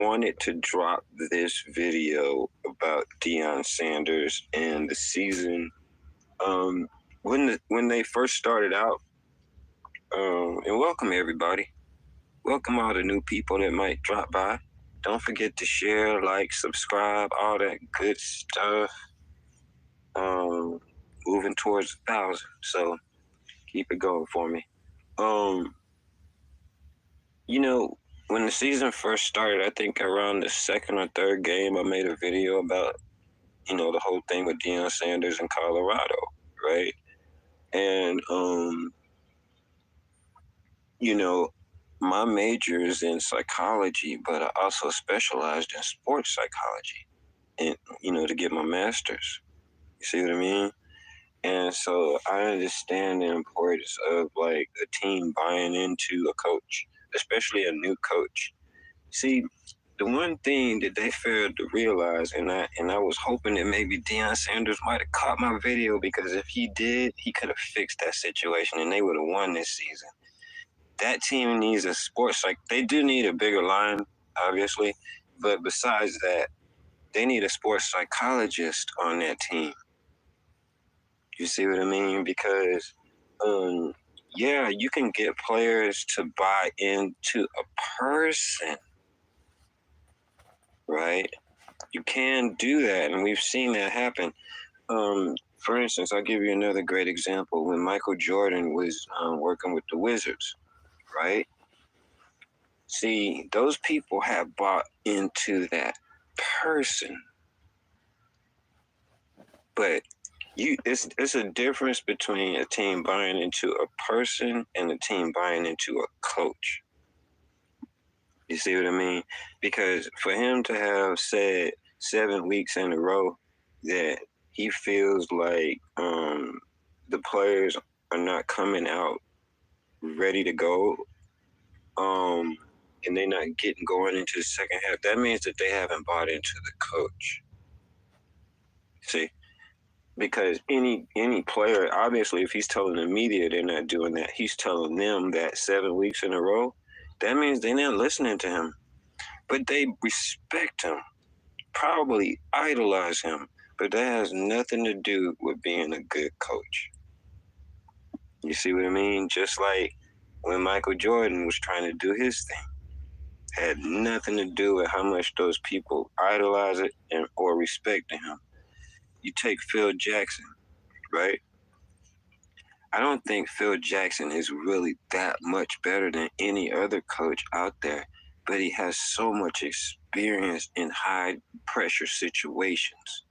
wanted to drop this video about Deion Sanders and the season. When they first started out, and welcome everybody. Welcome all the new people that might drop by. Don't forget to share, like, subscribe, all that good stuff. Moving towards 1,000, so keep it going for me. When the season first started, I think around the second or third game, I made a video about, the whole thing with Deion Sanders in Colorado, right? And, my major is in psychology, but I also specialized in sports psychology and, to get my master's. You see what I mean? And so I understand the importance of like a team buying into a coach, especially a new coach. See, the one thing that they failed to realize, and I was hoping that maybe Deion Sanders might have caught my video, because if he did, he could have fixed that situation and they would have won this season. That team needs a sports they do need a bigger line, obviously, but besides that, they need a sports psychologist on that team. You see what I mean? Because, you can get players to buy into a person, right? You can do that, and we've seen that happen. For instance, I'll give you another great example. When Michael Jordan was working with the Wizards, right? See, those people have bought into that person. But it's a difference between a team buying into a person and a team buying into a coach. You see what I mean? Because for him to have said 7 weeks in a row that he feels like the players are not coming out ready to go, and they're not getting going into the second half, that means that they haven't bought into the coach. See? Because any player, obviously, if he's telling the media they're not doing that, he's telling them that 7 weeks in a row, that means they're not listening to him. But they respect him, probably idolize him, but that has nothing to do with being a good coach. You see what I mean? Just like when Michael Jordan was trying to do his thing, had nothing to do with how much those people idolize it or respect him. You take Phil Jackson, right? I don't think Phil Jackson is really that much better than any other coach out there, but he has so much experience in high pressure situations.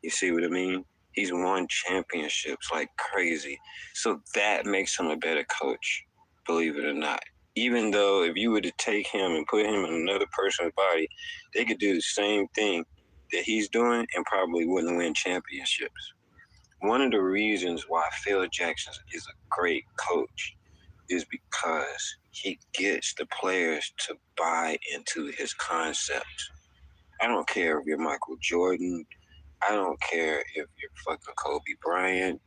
You see what I mean? He's won championships like crazy. So that makes him a better coach, believe it or not. Even though if you were to take him and put him in another person's body, they could do the same thing that he's doing and probably wouldn't win championships. One of the reasons why Phil Jackson is a great coach is because he gets the players to buy into his concepts. I don't care if you're Michael Jordan. I don't care if you're fucking Kobe Bryant.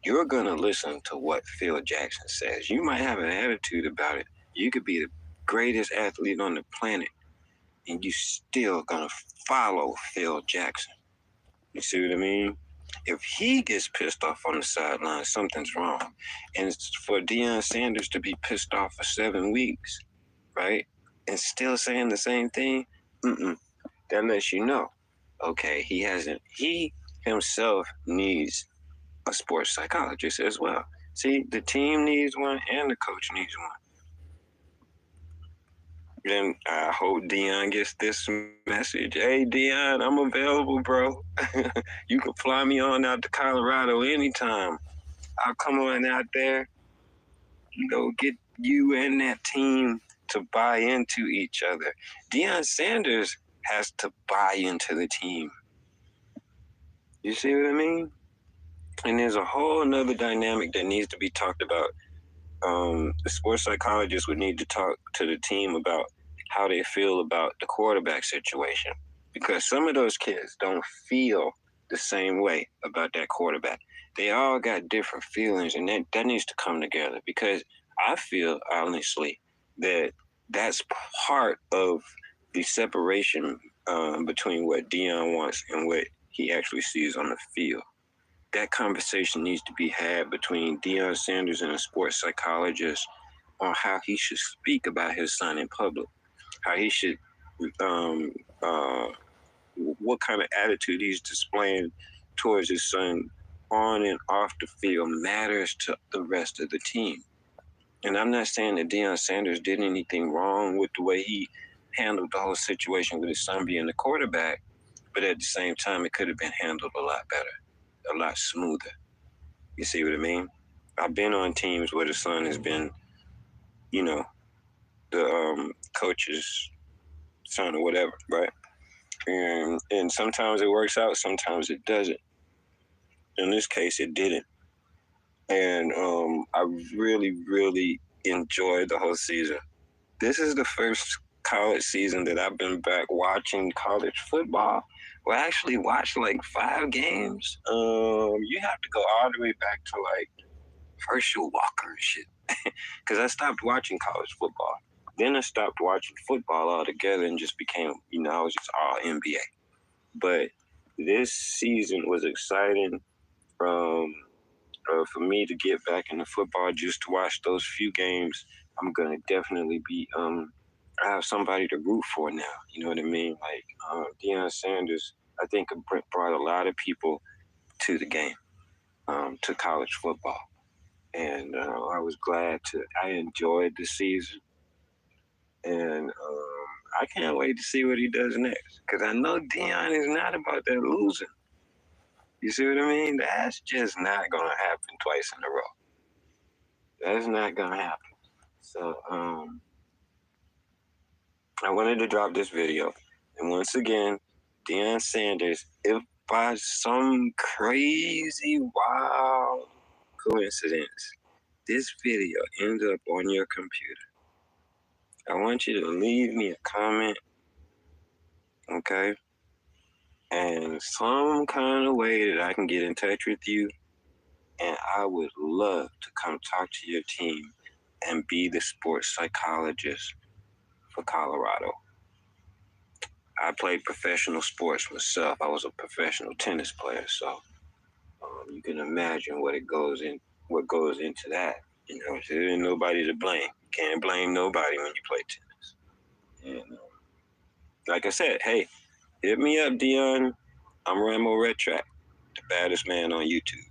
You're going to listen to what Phil Jackson says. You might have an attitude about it. You could be the greatest athlete on the planet, and you still going to follow Phil Jackson. You see what I mean? If he gets pissed off on the sideline, something's wrong. And it's for Deion Sanders to be pissed off for 7 weeks, right, and still saying the same thing, that lets you know, okay, he himself needs a sports psychologist as well. See, the team needs one and the coach needs one. Then I hope Deion gets this message. Hey, Deion, I'm available, bro. You can fly me on out to Colorado anytime. I'll come on out there, get you and that team to buy into each other. Deion Sanders has to buy into the team. You see what I mean? And there's a whole nother dynamic that needs to be talked about. The sports psychologist would need to talk to the team about how they feel about the quarterback situation, because some of those kids don't feel the same way about that quarterback. They all got different feelings, and that needs to come together, because I feel, honestly, that that's part of the separation between what DION wants and what he actually sees on the field. That conversation needs to be had between Deion Sanders and a sports psychologist on how he should speak about his son in public, how he should, what kind of attitude he's displaying towards his son on and off the field matters to the rest of the team. And I'm not saying that Deion Sanders did anything wrong with the way he handled the whole situation with his son being the quarterback, but at the same time, it could have been handled a lot better, a lot smoother. You see what I mean? I've been on teams where the son has been, you know, the coach's son or whatever, right? And sometimes it works out, sometimes it doesn't. In this case, it didn't. And I really, really enjoyed the whole season. This is the first college season that I've been back watching college football. Well, I actually watched like 5 games. You have to go all the way back to like Herschel Walker and shit. Because I stopped watching college football. Then I stopped watching football altogether and just became, I was just all NBA. But this season was exciting for me to get back into football just to watch those few games. I'm going to definitely be, I have somebody to root for now. You know what I mean? Like Deion Sanders, I think brought a lot of people to the game, to college football. And I was glad I enjoyed the season. And I can't wait to see what he does next. Because I know Deion is not about that losing. You see what I mean? That's just not going to happen twice in a row. That's not going to happen. So I wanted to drop this video. And once again, Deion Sanders, if by some crazy, wild coincidence, this video ends up on your computer, I want you to leave me a comment, okay? And some kind of way that I can get in touch with you. And I would love to come talk to your team and be the sports psychologist for Colorado. I played professional sports myself. I was a professional tennis player, so you can imagine what goes into that. There ain't nobody to blame. You can't blame nobody when you play tennis. And like I said, hey, hit me up, Dion. I'm Ramo Retrac, the baddest man on YouTube.